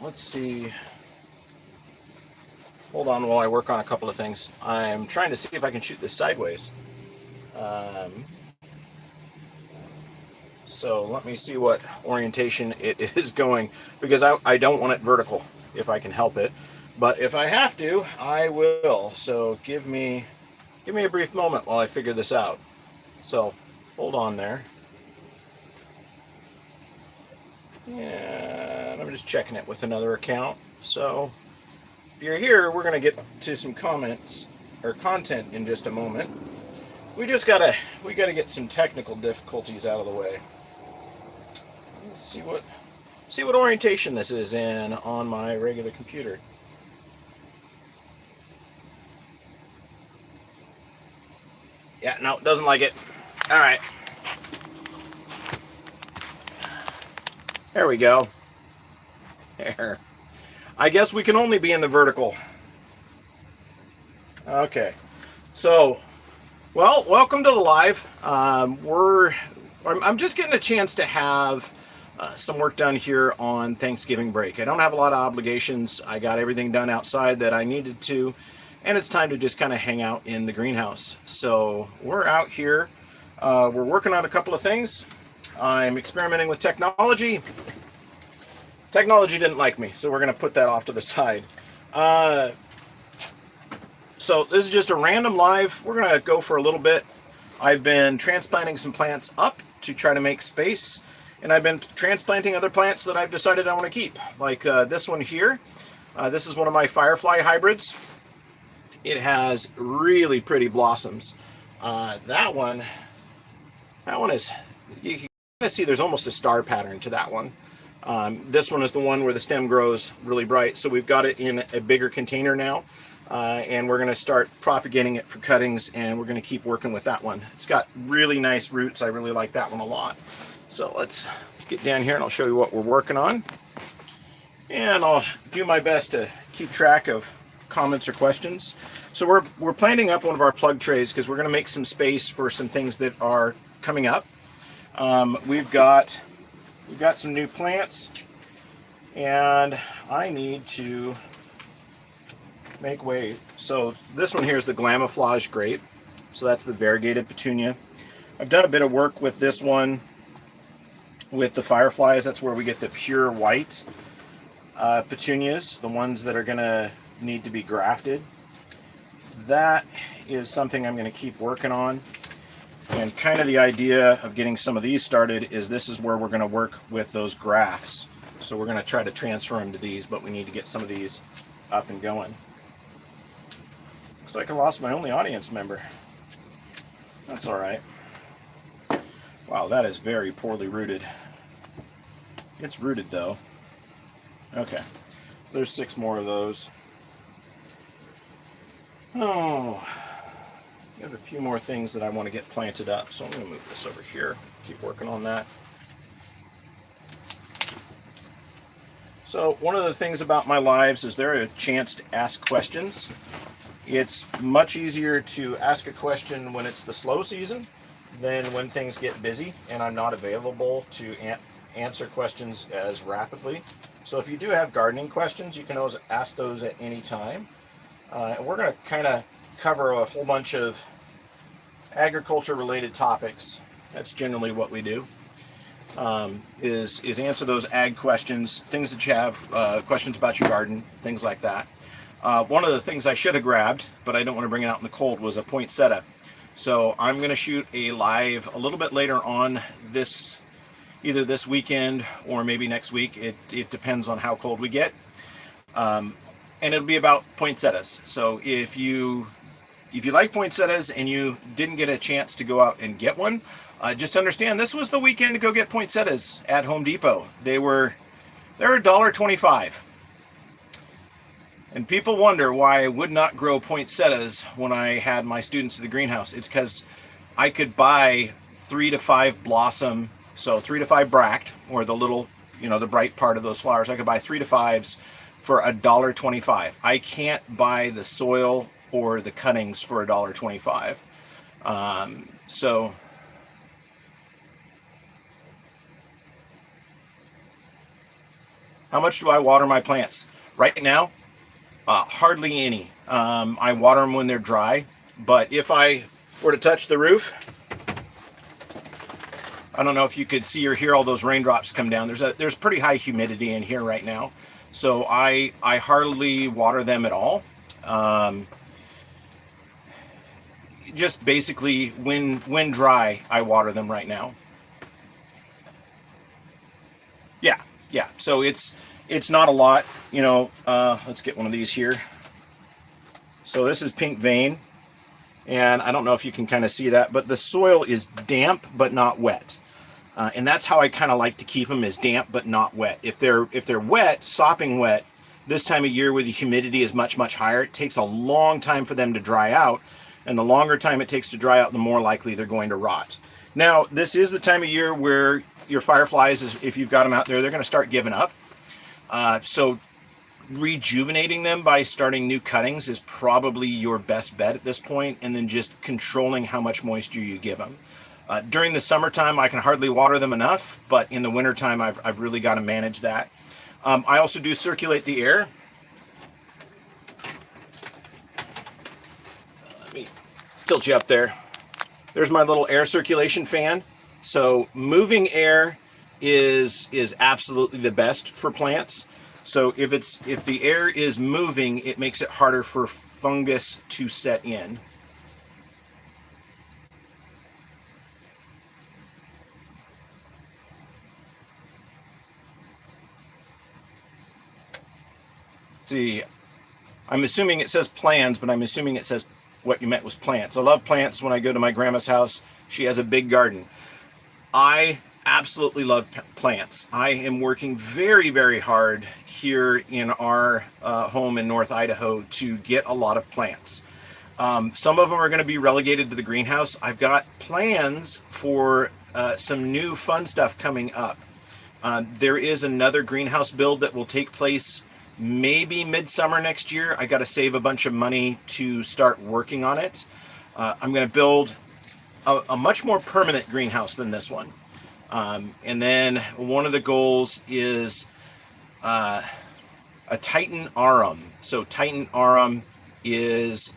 let's see. Hold on while I work on a couple of things. I'm trying to see if I can shoot this sideways. Um, so let me see what orientation it is going, because I don't want it vertical if I can help it. But if I have to, I will. So give me a brief moment while I figure this out. So hold on there. And I'm just checking it with another account. So if you're here, we're going to get to some comments or content in just a moment. We gotta get some technical difficulties out of the way. Let's see what orientation this is in on my regular computer. Yeah, no, doesn't like it. All right. There we go. There. I guess we can only be in the vertical. Okay. So, well, welcome to the live. I'm just getting a chance to have some work done here on Thanksgiving break. I don't have a lot of obligations. I got everything done outside that I needed to, and it's time to just kind of hang out in the greenhouse. So we're out here. We're working on a couple of things. I'm experimenting with technology. Technology didn't like me, so we're going to put that off to the side. So this is just a random live. We're going to go for a little bit. I've been transplanting some plants up to try to make space, and I've been transplanting other plants that I've decided I want to keep, like this one here. This is one of my firefly hybrids. It has really pretty blossoms. That one is, you can kind of see there's almost a star pattern to that one. This one is the one where the stem grows really bright, so we've got it in a bigger container now, and we're going to start propagating it for cuttings, and we're going to keep working with that one. It's got really nice roots. I really like that one a lot. So let's get down here and I'll show you what we're working on, and I'll do my best to keep track of comments or questions. So we're planting up one of our plug trays because we're going to make some space for some things that are coming up. We've got some new plants, and I need to make way. So this one here is the Glamoflage grape. So that's the variegated petunia. I've done a bit of work with this one with the fireflies. That's where we get the pure white petunias, the ones that are going to need to be grafted. That is something I'm going to keep working on. And kind of the idea of getting some of these started is this is where we're going to work with those grafts. So we're going to try to transfer them to these, but we need to get some of these up and going. Looks like I lost my only audience member. That's all right. Wow, that is very poorly rooted. It's rooted though. Okay, there's 6 more of those. Oh, I have a few more things that I want to get planted up, so I'm going to move this over here, keep working on that. So one of the things about my lives is there a chance to ask questions. It's much easier to ask a question when it's the slow season than when things get busy and I'm not available to answer questions as rapidly. So if you do have gardening questions, you can always ask those at any time. And we're going to kind of cover a whole bunch of agriculture related topics. That's generally what we do, is answer those ag questions, things that you have, questions about your garden, things like that. One of the things I should have grabbed, but I don't want to bring it out in the cold, was a poinsettia. So I'm going to shoot a live a little bit later on this, either this weekend or maybe next week. It depends on how cold we get. And it'll be about poinsettias. So if you like poinsettias and you didn't get a chance to go out and get one, just understand this was the weekend to go get poinsettias at Home Depot. They're $1.25. And people wonder why I would not grow poinsettias when I had my students at the greenhouse. It's because I could buy 3 to 5 blossom, so 3 to 5 bract, or the little, the bright part of those flowers. I could buy 3 to 5s for $1.25. I can't buy the soil or the cuttings for $1.25. So How much do I water my plants? Right now, hardly any. I water them when they're dry, but if I were to touch the roof, I don't know if you could see or hear all those raindrops come down. There's pretty high humidity in here right now, so I hardly water them at all. Just basically when dry, I water them right now. Yeah. So it's not a lot, you know. Let's get one of these here. So this is pink vein, and I don't know if you can kind of see that, but the soil is damp but not wet. And that's how I kind of like to keep them, is damp but not wet. If they're wet, sopping wet, this time of year where the humidity is much higher, it takes a long time for them to dry out, and the longer time it takes to dry out, the more likely they're going to rot. Now, this is the time of year where your fireflies, if you've got them out there, they're going to start giving up. So rejuvenating them by starting new cuttings is probably your best bet at this point, and then just controlling how much moisture you give them. During the summertime, I can hardly water them enough, but in the wintertime, I've really got to manage that. I also do circulate the air. Let me tilt you up there. There's my little air circulation fan. So moving air is absolutely the best for plants. So if the air is moving, it makes it harder for fungus to set in. See, I'm assuming it says plans, but I'm assuming it says what you meant was plants. I love plants. When I go to my grandma's house, she has a big garden. I absolutely love plants. I am working very hard here in our home in North Idaho to get a lot of plants. Some of them are going to be relegated to the greenhouse. I've got plans for some new fun stuff coming up. There is another greenhouse build that will take place maybe midsummer next year. I got to save a bunch of money to start working on it. I'm going to build a much more permanent greenhouse than this one. And then one of the goals is a Titan Arum. So Titan Arum is,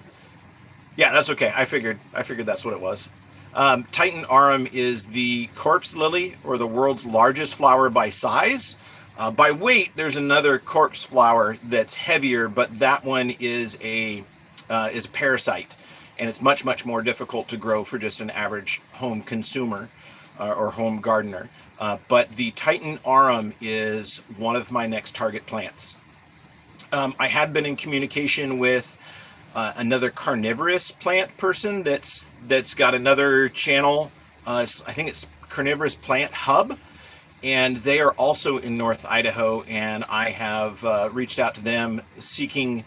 yeah, that's okay. I figured that's what it was. Titan Arum is the corpse lily, or the world's largest flower by size. By weight, there's another corpse flower that's heavier, but that one is a parasite, and it's much more difficult to grow for just an average home consumer or home gardener. But the Titan Arum is one of my next target plants. I had been in communication with another carnivorous plant person that's got another channel. I think it's Carnivorous Plant Hub. And they are also in North Idaho, and I have reached out to them seeking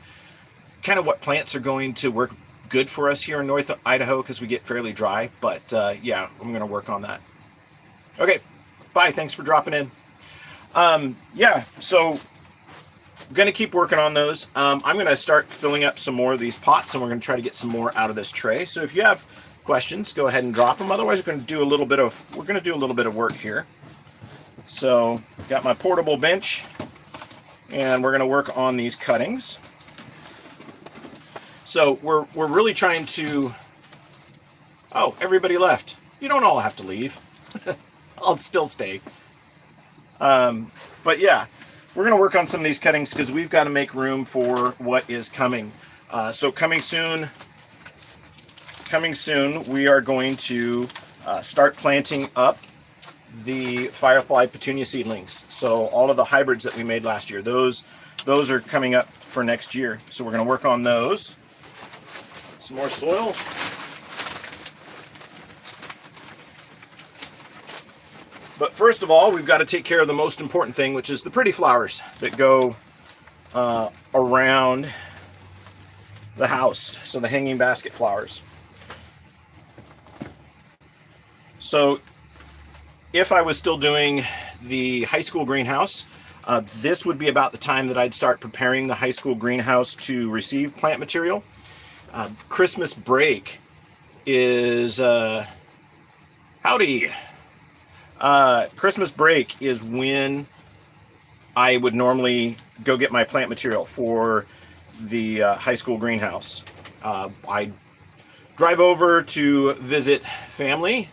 kind of what plants are going to work good for us here in North Idaho, because we get fairly dry. But yeah, I'm going to work on that. Okay, bye. Thanks for dropping in. Yeah, so I'm going to keep working on those. I'm going to start filling up some more of these pots, and we're going to try to get some more out of this tray. So if you have questions, go ahead and drop them. Otherwise, we're going to do a little bit of work here. So, got my portable bench, and we're going to work on these cuttings. So, we're really trying to... Oh, everybody left. You don't all have to leave. I'll still stay. But yeah, we're going to work on some of these cuttings because we've got to make room for what is coming. So, coming soon, we are going to start planting up the Firefly Petunia seedlings. So all of the hybrids that we made last year, those are coming up for next year. So we're going to work on those. Some more soil. But first of all, we've got to take care of the most important thing, which is the pretty flowers that go around the house. So the hanging basket flowers. So if I was still doing the high school greenhouse, this would be about the time that I'd start preparing the high school greenhouse to receive plant material. Christmas break is, howdy. Christmas break is when I would normally go get my plant material for the high school greenhouse. I drive over to visit family.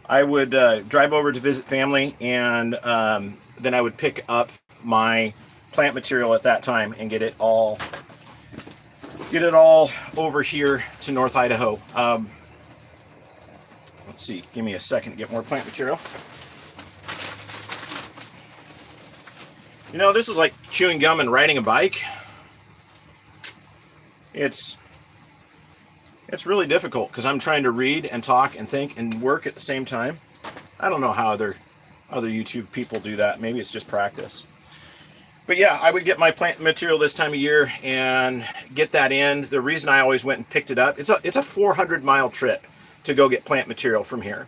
I would drive over to visit family, and then I would pick up my plant material at that time and get it all over here to North Idaho. Let's see, give me a second to get more plant material. You know, this is like chewing gum and riding a bike. It's really difficult because I'm trying to read and talk and think and work at the same time. I don't know how other YouTube people do that. Maybe it's just practice. But yeah, I would get my plant material this time of year and get that in. The reason I always went and picked it up, it's a 400-mile trip to go get plant material from here.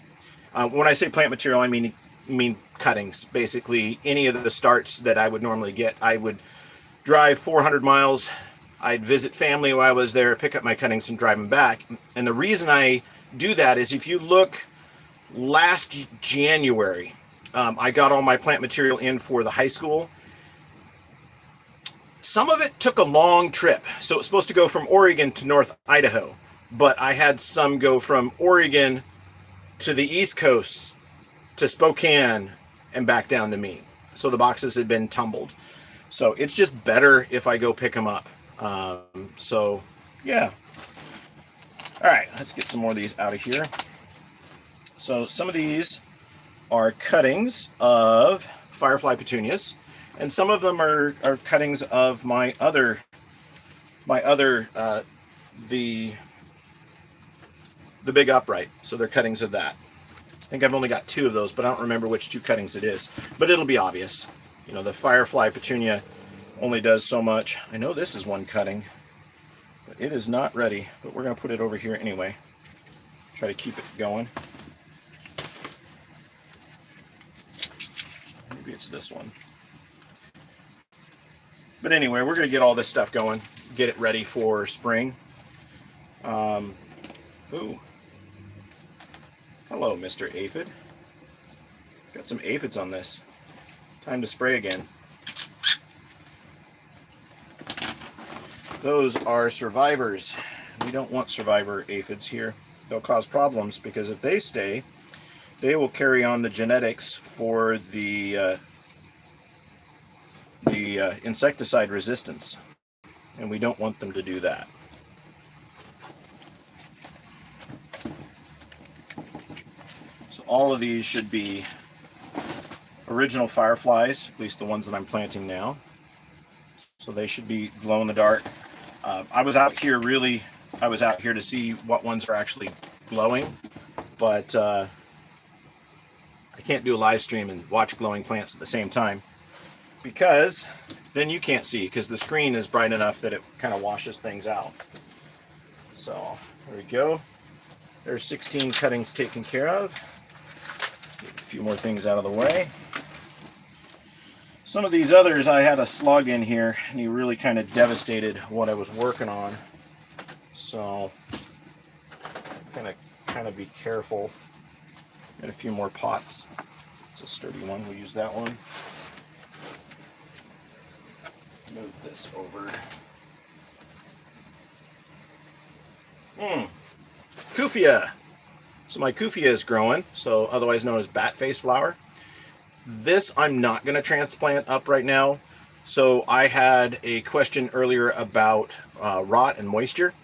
When I say plant material, I mean cuttings. Basically, any of the starts that I would normally get, I would drive 400 miles. I'd visit family while I was there, pick up my cuttings, and drive them back. And the reason I do that is if you look last January, I got all my plant material in for the high school. Some of it took a long trip. So it was supposed to go from Oregon to North Idaho, but I had some go from Oregon to the East Coast to Spokane and back down to me. So the boxes had been tumbled. So it's just better if I go pick them up. So yeah. All right, let's get some more of these out of here. So some of these are cuttings of firefly petunias, and some of them are cuttings of my other the big upright. So they're cuttings of that. I think I've only got 2 of those, but I don't remember which 2 cuttings it is. But it'll be obvious. You know, the firefly petunia only does so much. I know this is one cutting, but it is not ready. But we're going to put it over here anyway. Try to keep it going. Maybe it's this one. But anyway, we're going to get all this stuff going, get it ready for spring. Ooh. Hello, Mr. Aphid. Got some aphids on this. Time to spray again. Those are survivors. We don't want survivor aphids here. They'll cause problems because if they stay, they will carry on the genetics for the insecticide resistance, and we don't want them to do that. So all of these should be original fireflies, at least the ones that I'm planting now. So they should be glow in the dark. I was out here to see what ones are actually glowing, but I can't do a live stream and watch glowing plants at the same time, because then you can't see, because the screen is bright enough that it kind of washes things out. So there we go. There's 16 cuttings taken care of. Get a few more things out of the way. Some of these others, I had a slug in here, and he really kind of devastated what I was working on. So kind of be careful. Got a few more pots. It's a sturdy one. We'll use that one. Move this over. Kufia. So my kufia is growing, so otherwise known as bat face flower. This I'm not going to transplant up right now. So I had a question earlier about rot and moisture.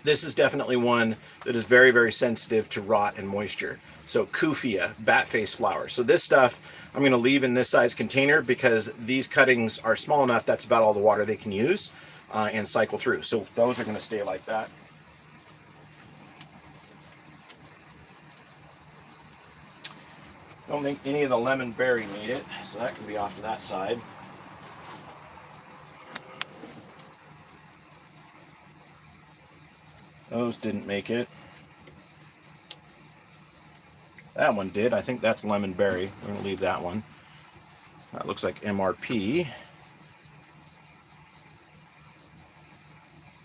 This is definitely one that is very, very sensitive to rot and moisture. So kufia, bat face flower. So this stuff I'm going to leave in this size container because these cuttings are small enough that's about all the water they can use and cycle through. So those are going to stay like that. Don't think any of the lemon berry made it, so that can be off to that side. Those didn't make it. That one did. I think that's lemon berry. We're going to leave that one. That looks like MRP.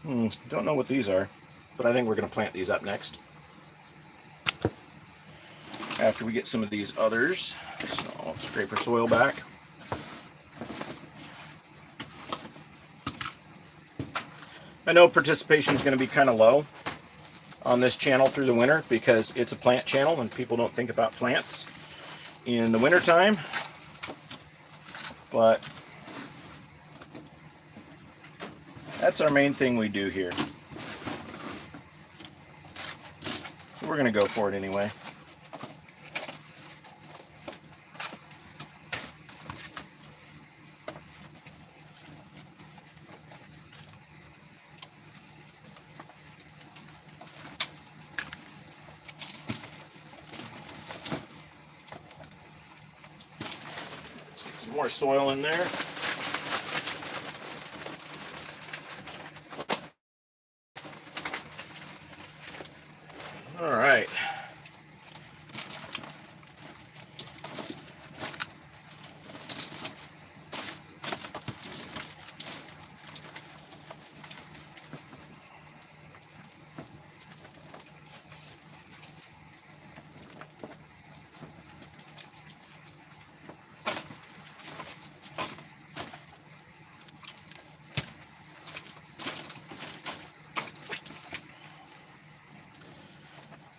Don't know what these are, but I think we're going to plant these up next. after we get some of these others. So I'll scrape our soil back. I know participation is going to be kind of low on this channel through the winter because it's a plant channel and people don't think about plants in the winter time. But that's our main thing we do here. We're going to go for it anyway. More soil in there. All right.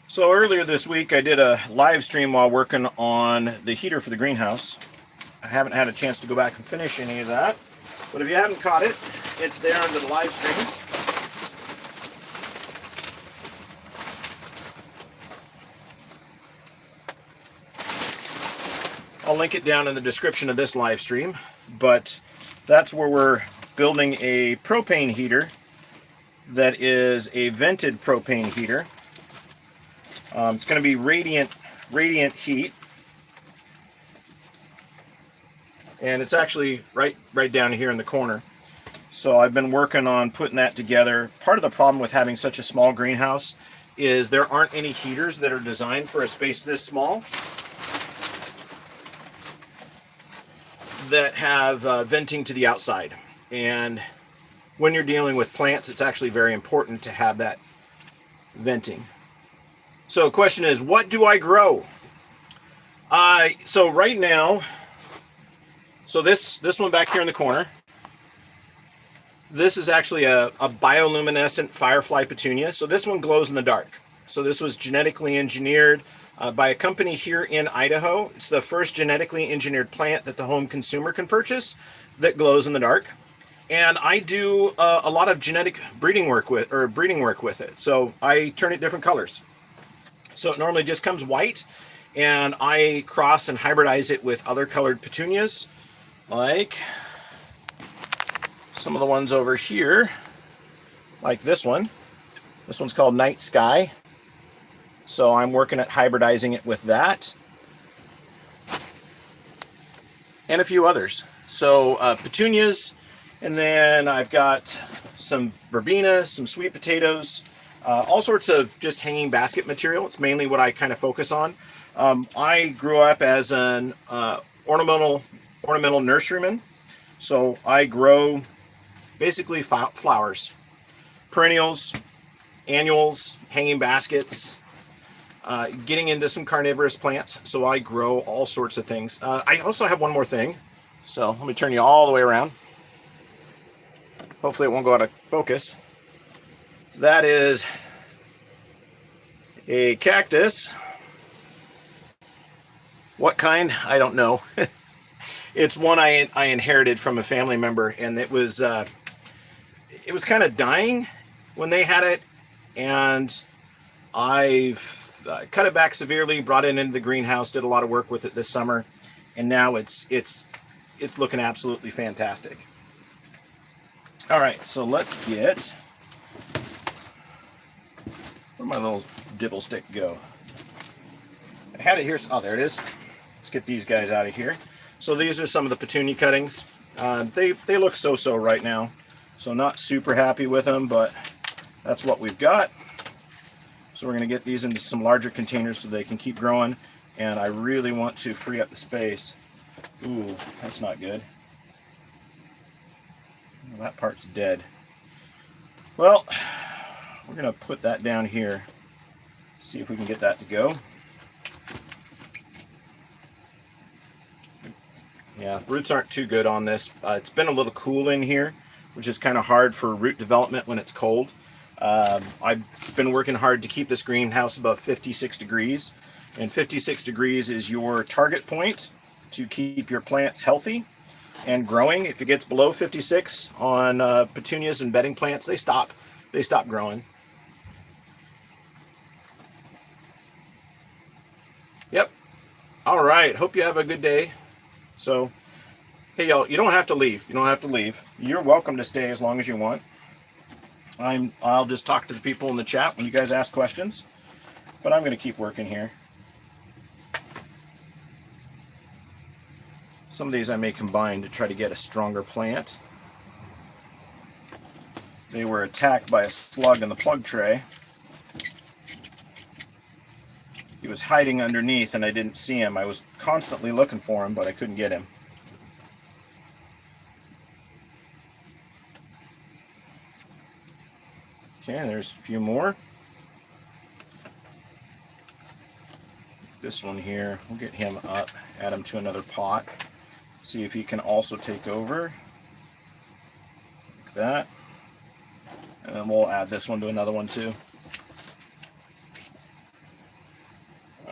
So earlier this week I did a live stream while working on the heater for the greenhouse. I haven't had a chance to go back and finish any of that, but if you haven't caught it, it's there under the live streams. I'll link it down in the description of this live stream, but that's where we're building a propane heater that is a vented propane heater. It's going to be radiant heat, and it's actually right down here in the corner. So I've been working on putting that together. Part of the problem with having such a small greenhouse is there aren't any heaters that are designed for a space this small that have venting to the outside. And when you're dealing with plants, it's actually very important to have that venting. So the question is, what do I grow? So right now, so this one back here in the corner, this is actually a bioluminescent firefly petunia. So this one glows in the dark. So this was genetically engineered by a company here in Idaho. It's the first genetically engineered plant that the home consumer can purchase that glows in the dark. And I do a lot of genetic breeding work with it. So I turn it different colors. So it normally just comes white, and I cross and hybridize it with other colored petunias, like some of the ones over here, like this one. This one's called Night Sky. So I'm working at hybridizing it with that. And a few others. So petunias, and then I've got some verbena, some sweet potatoes, all sorts of just hanging basket material. It's mainly what I kind of focus on. I grew up as an ornamental nurseryman, so I grow basically flowers, perennials, annuals, hanging baskets, getting into some carnivorous plants. So I grow all sorts of things. I also have one more thing. So let me turn you all the way around. Hopefully it won't go out of focus. That is a cactus. What kind? I don't know. It's one I inherited from a family member, and it was kind of dying when they had it, and I've cut it back severely, brought it into the greenhouse, did a lot of work with it this summer, and now it's looking absolutely fantastic. All right, so let's get, where'd my little dibble stick go? I had it here. Oh, there it is. Let's get these guys out of here. So these are some of the petunia cuttings. They look so-so right now, so not super happy with them, but that's what we've got. So we're going to get these into some larger containers so they can keep growing, and I really want to free up the space. Ooh, that's not good. Well, that part's dead. Well, we're going to put that down here, see if we can get that to go. Yeah, roots aren't too good on this. It's been a little cool in here, which is kind of hard for root development when it's cold. I've been working hard to keep this greenhouse above 56 degrees, and 56 degrees is your target point to keep your plants healthy and growing. If it gets below 56 on petunias and bedding plants, they stop growing. Yep. All right. Hope you have a good day. So, hey y'all, you don't have to leave. You don't have to leave. You're welcome to stay as long as you want. I'll just talk to the people in the chat when you guys ask questions. But I'm going to keep working here. Some of these I may combine to try to get a stronger plant. They were attacked by a slug in the plug tray. He was hiding underneath and I didn't see him. I was constantly looking for him, but I couldn't get him. Okay, there's a few more. This one here, we'll get him up, add him to another pot. See if he can also take over. Like that. And then we'll add this one to another one too.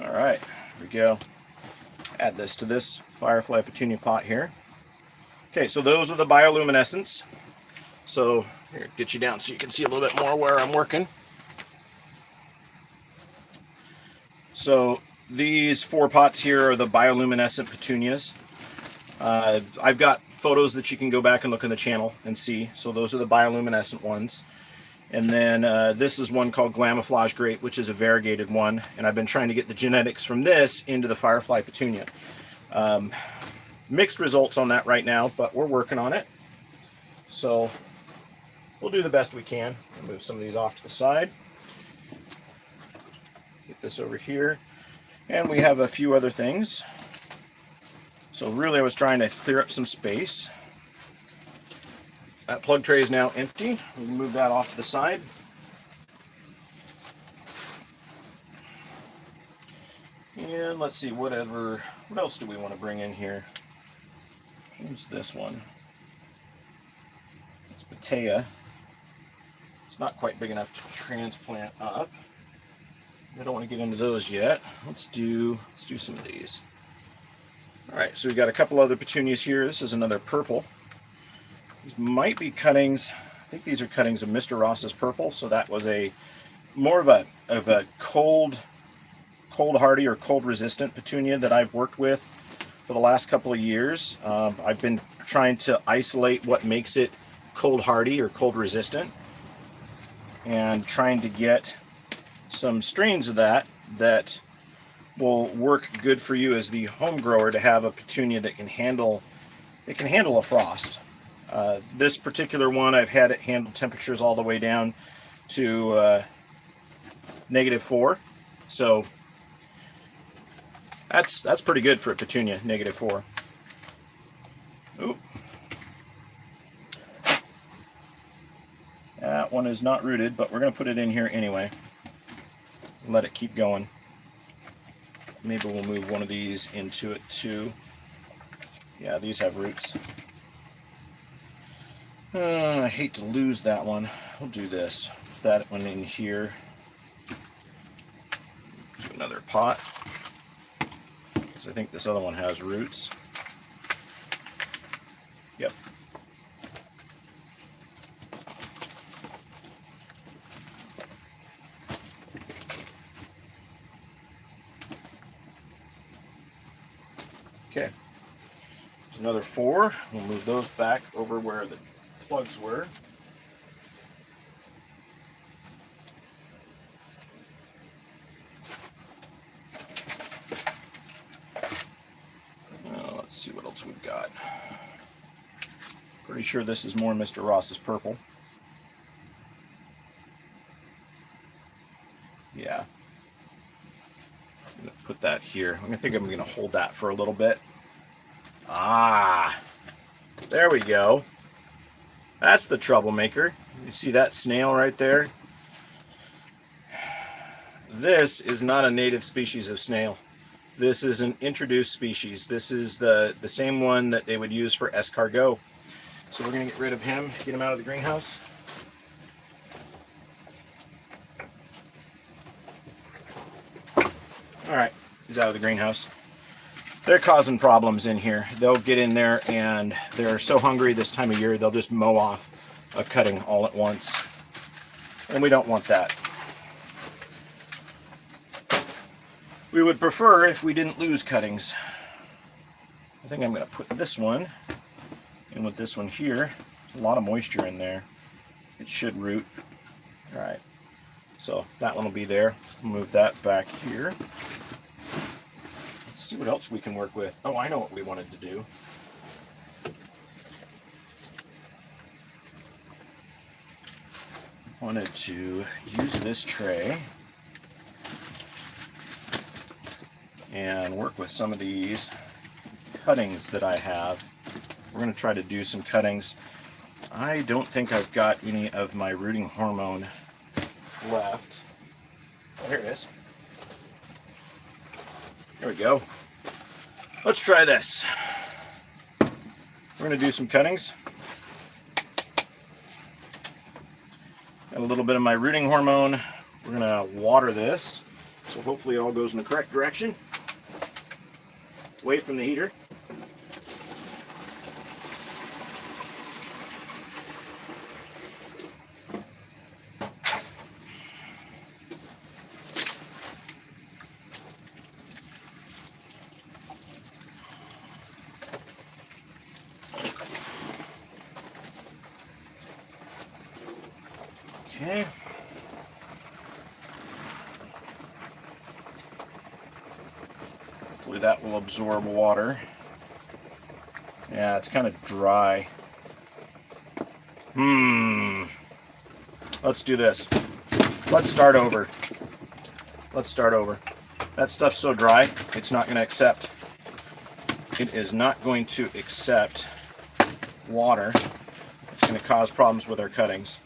Alright, here we go. Add this to this Firefly Petunia pot here. Okay, so those are the bioluminescents. So, here, get you down so you can see a little bit more where I'm working. So, these 4 pots here are the bioluminescent petunias. I've got photos that you can go back and look in the channel and see. So those are the bioluminescent ones. And then this is one called Glamoflage Grape, which is a variegated one. And I've been trying to get the genetics from this into the Firefly Petunia. Mixed results on that right now, but we're working on it. So we'll do the best we can. I'll move some of these off to the side. Get this over here. And we have a few other things. So really I was trying to clear up some space. That plug tray is now empty. We'll move that off to the side. And let's see, what else do we want to bring in here? What's this one? It's Batea. It's not quite big enough to transplant up. I don't want to get into those yet. Let's do some of these. Alright, so we've got a couple other petunias here. This is another purple. These might be cuttings. I think these are cuttings of Mr. Ross's purple. So that was more of a cold hardy or cold resistant petunia that I've worked with for the last couple of years. I've been trying to isolate what makes it cold hardy or cold resistant, and trying to get some strains of that will work good for you as the home grower to have a petunia that can handle a frost. This particular one, I've had it handle temperatures all the way down to -4, so that's pretty good for a petunia, -4. Oop. That one is not rooted, but we're going to put it in here anyway. Let it keep going. Maybe we'll move one of these into it too. Yeah, these have roots. I hate to lose that one. We'll do this. Put that one in here. Do another pot. Because I think this other one has roots. Yep. Okay, there's another 4. We'll move those back over where the plugs were. Let's see what else we've got. Pretty sure this is more Mr. Ross's purple. Yeah. I'm going to put that here. I think I'm going to hold that for a little bit. Ah, there we go. That's the troublemaker. You see that snail right there? This is not a native species of snail. This is an introduced species. This is the same one that they would use for escargot. So we're going to get rid of him, get him out of the greenhouse. All right, he's out of the greenhouse. They're causing problems in here. They'll get in there and they're so hungry this time of year, they'll just mow off a cutting all at once. And we don't want that. We would prefer if we didn't lose cuttings. I think I'm going to put this one in with this one here. A lot of moisture in there. It should root. All right. So that one will be there. Move that back here. Let's see what else we can work with. Oh, I know what we wanted to do. Wanted to use this tray and work with some of these cuttings that I have. We're going to try to do some cuttings. I don't think I've got any of my rooting hormone left. Oh, here it is. There we go. Let's try this. We're going to do some cuttings. Got a little bit of my rooting hormone. We're going to water this, so hopefully it all goes in the correct direction. Away from the heater. Okay. Hopefully that will absorb water. Yeah, it's kind of dry. Let's do this. Let's start over. Let's start over. That stuff's so dry, it's not going to accept. It is not going to accept water. It's going to cause problems with our cuttings.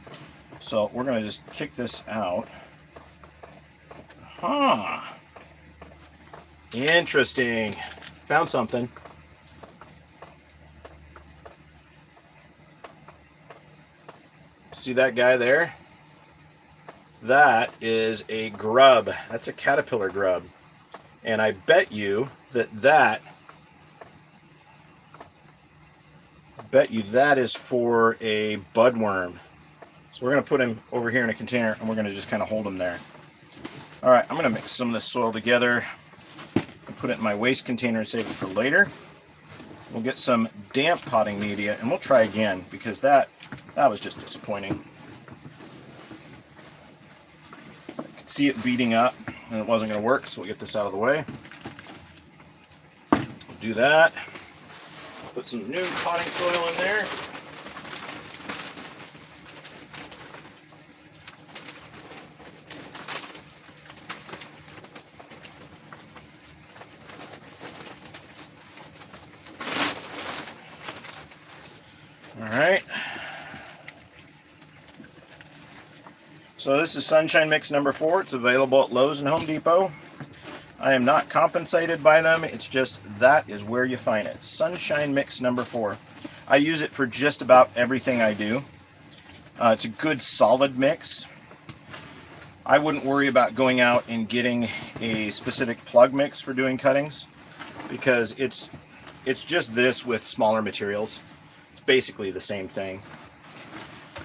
So we're going to just kick this out. Huh. Interesting. Found something. See that guy there? That is a grub. That's a caterpillar grub. And I bet you that is for a budworm. So we're going to put him over here in a container and we're going to just kind of hold him there. All right, I'm going to mix some of this soil together and put it in my waste container and save it for later. We'll get some damp potting media and we'll try again because that was just disappointing. I could see it beating up and it wasn't going to work, so we'll get this out of the way. Do that. Put some new potting soil in there. Alright, so this is Sunshine Mix number 4. It's available at Lowe's and Home Depot. I am not compensated by them, it's just that is where you find it. Sunshine Mix number 4. I use it for just about everything I do. It's a good solid mix. I wouldn't worry about going out and getting a specific plug mix for doing cuttings because it's just this with smaller materials. Basically the same thing,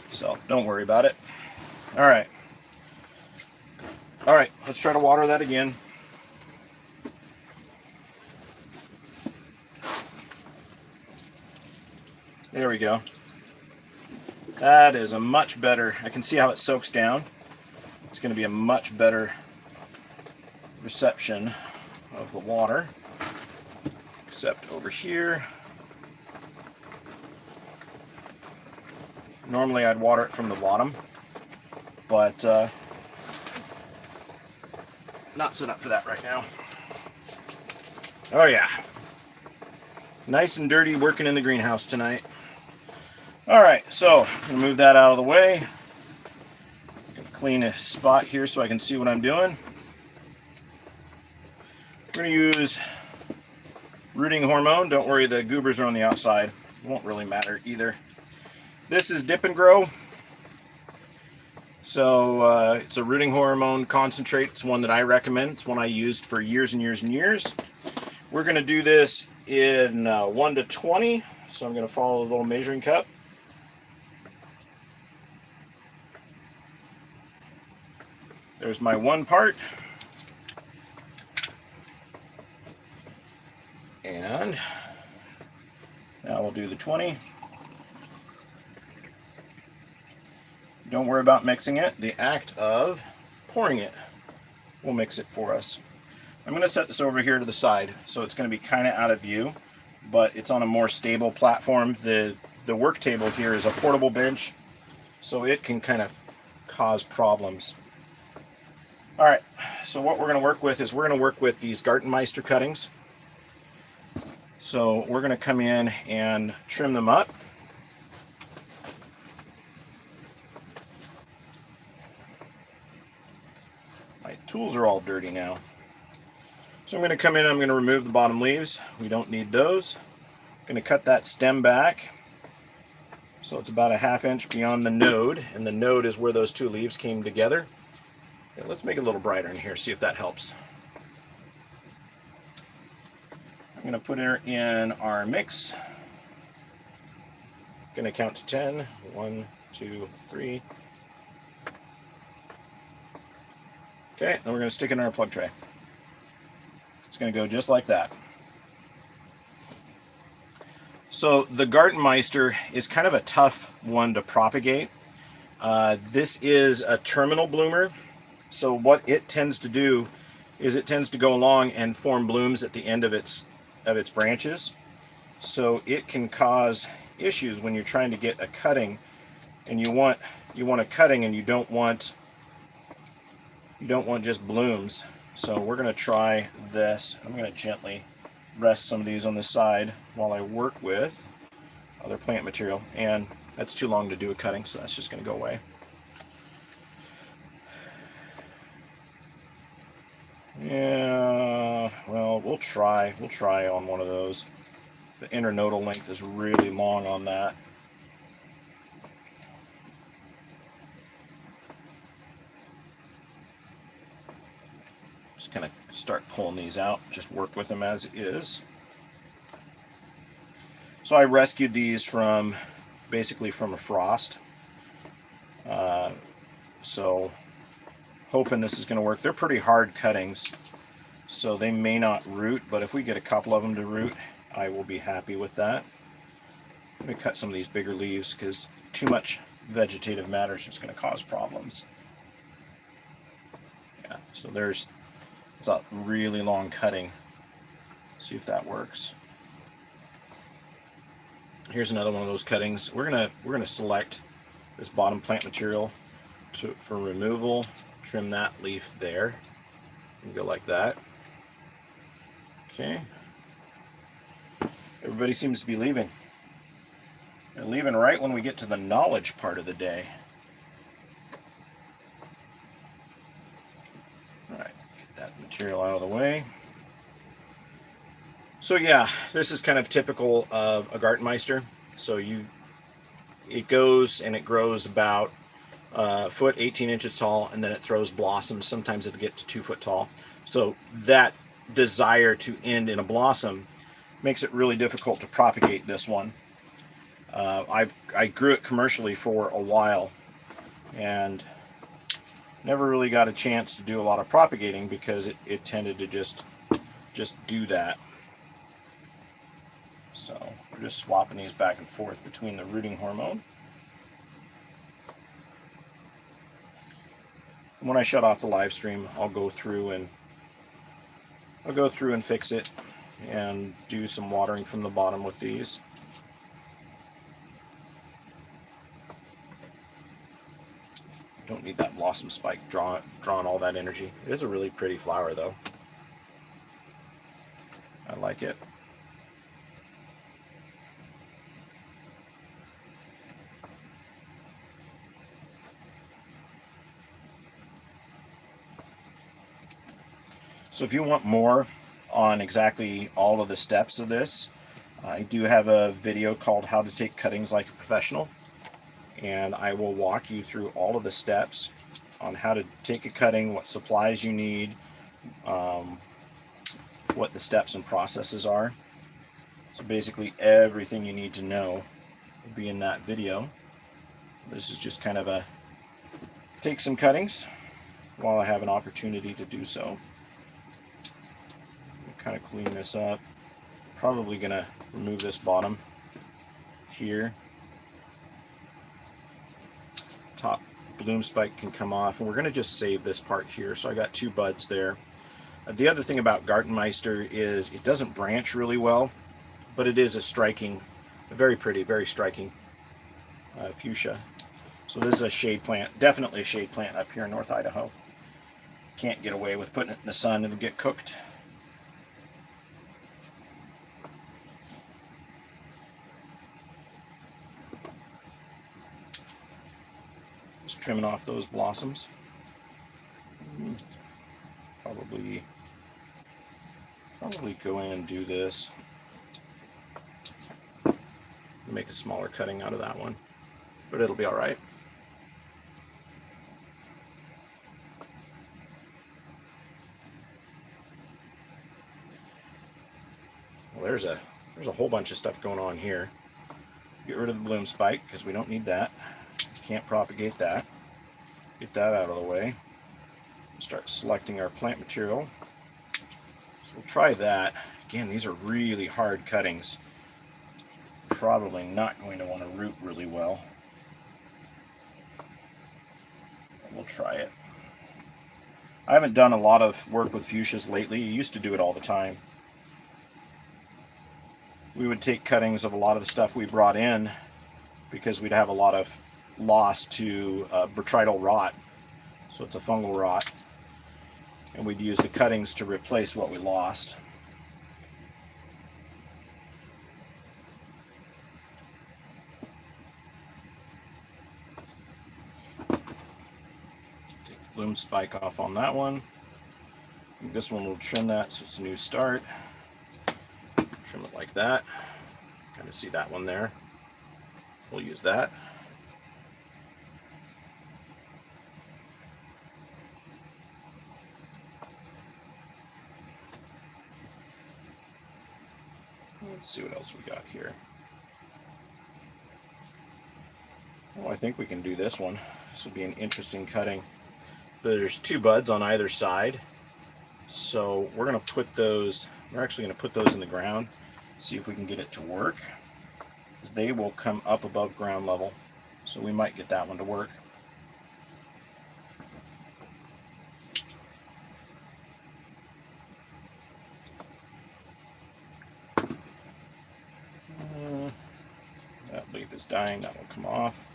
so don't worry about it. All right, let's try to water that again. There we go. That is a much better, I can see how it soaks down. It's going to be a much better reception of the water, except over here. Normally I'd water it from the bottom, but not set up for that right now. Oh yeah. Nice and dirty working in the greenhouse tonight. Alright, so I'm going to move that out of the way. Clean a spot here so I can see what I'm doing. We're going to use rooting hormone. Don't worry, the goobers are on the outside. It won't really matter either. This is Dip and Grow. So it's a rooting hormone concentrate. It's one that I recommend. It's one I used for years and years and years. We're going to do this in 1 to 20. So I'm going to follow a little measuring cup. There's my 1 part. And now we'll do the 20. Don't worry about mixing it. The act of pouring it will mix it for us. I'm going to set this over here to the side, so it's going to be kind of out of view, but it's on a more stable platform. The work table here is a portable bench, so it can kind of cause problems. All right, so what we're going to work with is we're going to work with these Gartenmeister cuttings. So we're going to come in and trim them up. My tools are all dirty now. So I'm going to come in and I'm going to remove the bottom leaves. We don't need those. I'm going to cut that stem back. So it's about a 1/2 inch beyond the node, and the node is where those 2 leaves came together. Okay, let's make it a little brighter in here, see if that helps. I'm going to put her in our mix. Going to count to 10. 1, 2, 3. Okay, then we're going to stick it in our plug tray. It's going to go just like that. So the Gartenmeister is kind of a tough one to propagate. This is a terminal bloomer. So what it tends to do is it tends to go along and form blooms at the end of its branches. So it can cause issues when you're trying to get a cutting, and you want a cutting and you don't want just blooms. So we're going to try this. I'm going to gently rest some of these on the side while I work with other plant material, and that's too long to do a cutting, so that's just going to go away. Yeah, well, we'll try on one of those. The internodal length is really long on that. Just kind of start pulling these out, just work with them as is. So I rescued these from basically from a frost. So hoping this is going to work. They're pretty hard cuttings, so they may not root, but if we get a couple of them to root, I will be happy with that. I'm going to cut some of these bigger leaves because too much vegetative matter is just going to cause problems. Yeah, so it's a really long cutting. See if that works. Here's another one of those cuttings. We're gonna select this bottom plant material for removal. Trim that leaf there. And go like that. Okay. Everybody seems to be leaving. They're leaving right when we get to the knowledge part of the day. All right, get that material out of the way. So yeah, this is kind of typical of a Gartenmeister. So it goes and it grows about a foot, 18 inches tall, and then it throws blossoms. Sometimes it'll get to 2 foot tall. So that desire to end in a blossom makes it really difficult to propagate this one. I grew it commercially for a while and never really got a chance to do a lot of propagating because it tended to just do that. So we're just swapping these back and forth between the rooting hormone. When I shut off the live stream, I'll go through and fix it and do some watering from the bottom with these. Don't need that blossom spike drawing all that energy. It is a really pretty flower though. I like it. So if you want more on exactly all of the steps of this. I do have a video called How to Take Cuttings Like a Professional, and I will walk you through all of the steps on how to take a cutting, what supplies you need, what the steps and processes are. So basically everything you need to know will be in that video. This is just kind of a take some cuttings while I have an opportunity to do so. Kind of clean this up. Probably gonna remove this bottom here. Top bloom spike can come off, and we're gonna just save this part here. So I got 2 buds there. The other thing about Gartenmeister is it doesn't branch really well, but it is a very pretty, very striking fuchsia. So this is a shade plant, definitely a shade plant up here in North Idaho. Can't get away with putting it in the sun, it'll get cooked. Just trimming off those blossoms. Probably go in and do this. Make a smaller cutting out of that one, but it'll be all right. Well, there's a whole bunch of stuff going on here. Get rid of the bloom spike because we don't need that. Can't propagate that. Get that out of the way. Start selecting our plant material. So we'll try that. Again, these are really hard cuttings. Probably not going to want to root really well. But we'll try it. I haven't done a lot of work with fuchsias lately. I used to do it all the time. We would take cuttings of a lot of the stuff we brought in because we'd have a lot of loss to botrytis rot. So it's a fungal rot. And we'd use the cuttings to replace what we lost. Take the bloom spike off on that one. And this one will trim that so it's a new start. Trim it like that. Kind of see that one there. We'll use that. Let's see what else we got here. Oh, I think we can do this one. This will be an interesting cutting. There's 2 buds on either side. So we're going to put those, we're actually going to put those in the ground, see if we can get it to work. Because they will come up above ground level. So we might get that one to work. That leaf is dying, that will come off.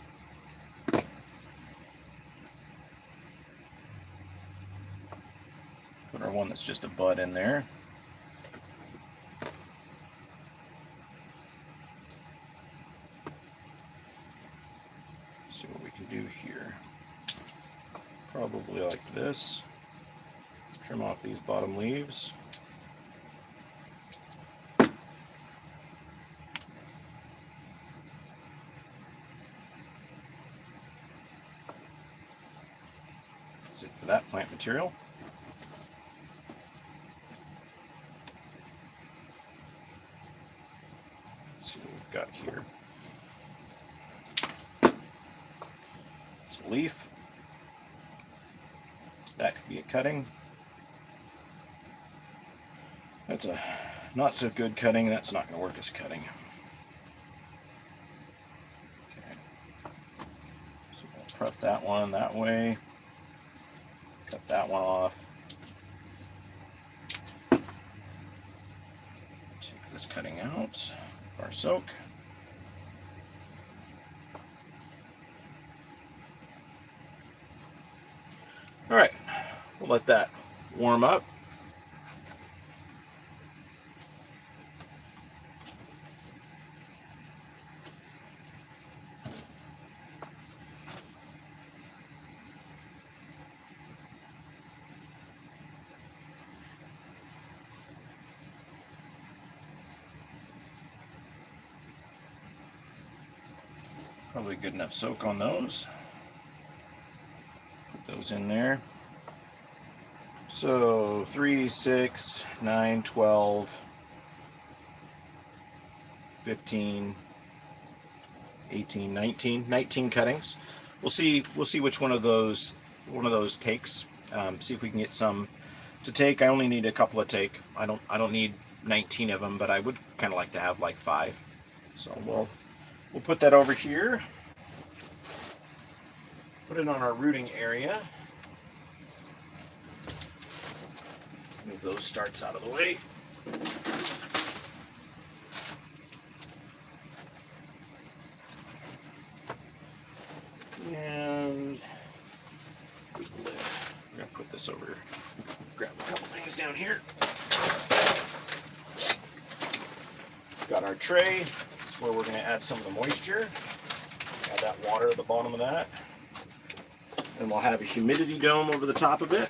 Put our one that's just a bud in there. See what we can do here. Probably like this. Trim off these bottom leaves. That's it for that plant material. Let's see what we've got here. It's a leaf. That could be a cutting. That's a not so good cutting. That's not going to work as a cutting. Okay. So we'll prep that one that way. Cut that one off. Take this cutting out. Our soak. All right, we'll let that warm up. Probably good enough soak on those. Put those in there. So 3, 6, 9, 12, 15, 18, 19 cuttings. We'll see which one of those takes. See if we can get some to take. I only need a couple to take. I don't need 19 of them, but I would kind of like to have like 5. So we'll put that over here. Put it on our rooting area. Move those starts out of the way. And where's the lid? We're going to put this over. Grab a couple things down here. Got our tray. That's where we're going to add some of the moisture. Add that water at the bottom of that. And we'll have a humidity dome over the top of it.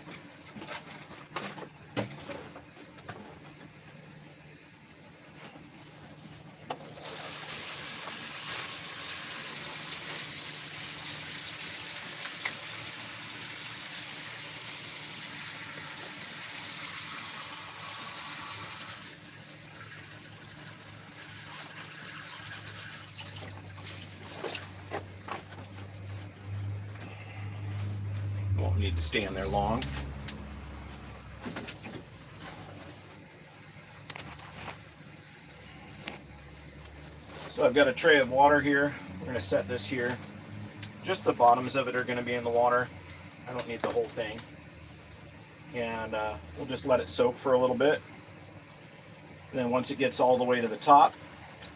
Won't need to stay in there long. So I've got a tray of water here. We're going to set this here. Just the bottoms of it are going to be in the water. I don't need the whole thing. And we'll just let it soak for a little bit. And then once it gets all the way to the top,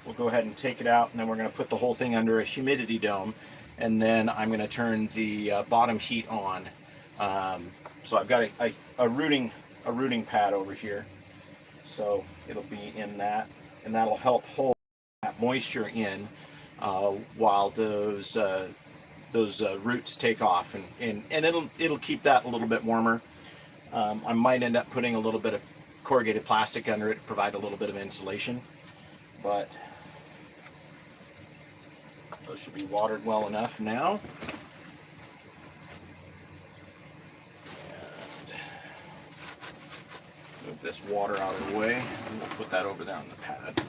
we'll go ahead and take it out, and then we're going to put the whole thing under a humidity dome. And then I'm going to turn the bottom heat on. So I've got a rooting pad over here. So it'll be in that, and that'll help hold that moisture in while those roots take off, and it'll keep that a little bit warmer. I might end up putting a little bit of corrugated plastic under it to provide a little bit of insulation, but those should be watered well enough now. And move this water out of the way, and we'll put that over there on the pad.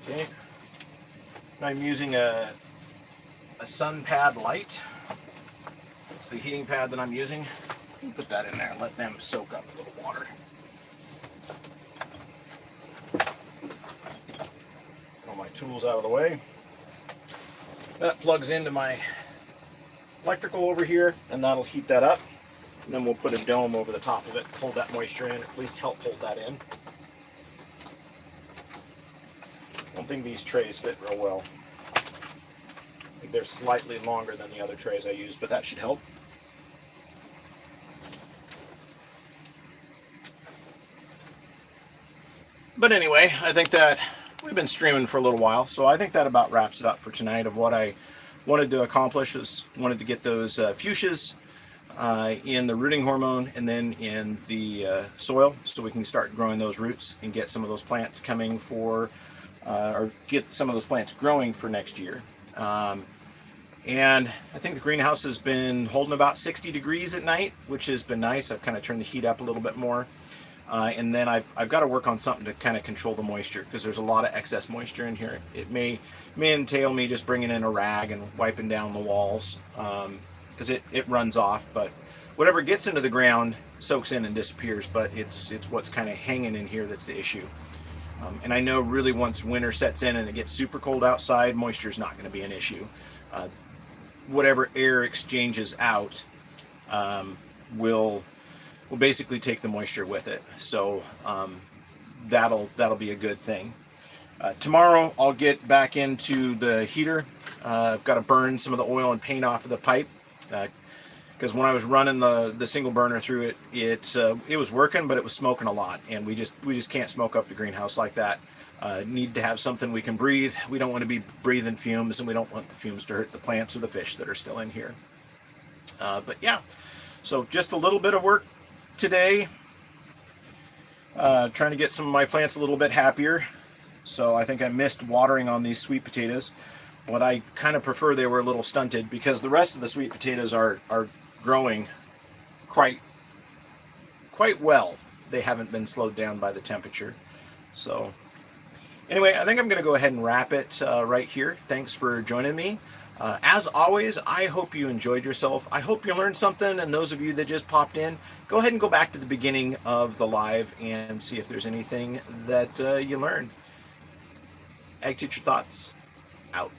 Okay, I'm using a sun pad light. It's the heating pad that I'm using. Put that in there and let them soak up a little water. All my tools out of the way. That plugs into my electrical over here, and that'll heat that up. And then we'll put a dome over the top of it, hold that moisture in, at least help hold that in. I don't think these trays fit real well. I think they're slightly longer than the other trays I used, but that should help. But anyway, I think that we've been streaming for a little while, so I think that about wraps it up for tonight of what I wanted to accomplish. Is wanted to get those fuchsias in the rooting hormone and then in the soil, so we can start growing those roots and get some of those plants coming for or get some of those plants growing for next year. And I think the greenhouse has been holding about 60 degrees at night, which has been nice. I've kind of turned the heat up a little bit more. And then I've got to work on something to kind of control the moisture, because there's a lot of excess moisture in here. It may entail me just bringing in a rag and wiping down the walls, because it runs off. But whatever gets into the ground soaks in and disappears, but it's what's kind of hanging in here that's the issue. And I know really once winter sets in and it gets super cold outside, moisture is not going to be an issue. Whatever air exchanges out will basically take the moisture with it. So that'll be a good thing. Tomorrow I'll get back into the heater. I've got to burn some of the oil and paint off of the pipe, because when I was running the single burner through it, it was working, but it was smoking a lot, and we just can't smoke up the greenhouse like that. Need to have something we can breathe. We don't want to be breathing fumes, and we don't want the fumes to hurt the plants or the fish that are still in here. But yeah, so just a little bit of work today, trying to get some of my plants a little bit happier. So I think I missed watering on these sweet potatoes, but I kind of prefer they were a little stunted because the rest of the sweet potatoes are growing quite well. They haven't been slowed down by the temperature. So anyway, I think I'm going to go ahead and wrap it right here. Thanks for joining me. As always, I hope you enjoyed yourself. I hope you learned something, and those of you that just popped in, go ahead and go back to the beginning of the live and see if there's anything that you learned. AgTeacherThoughts, out.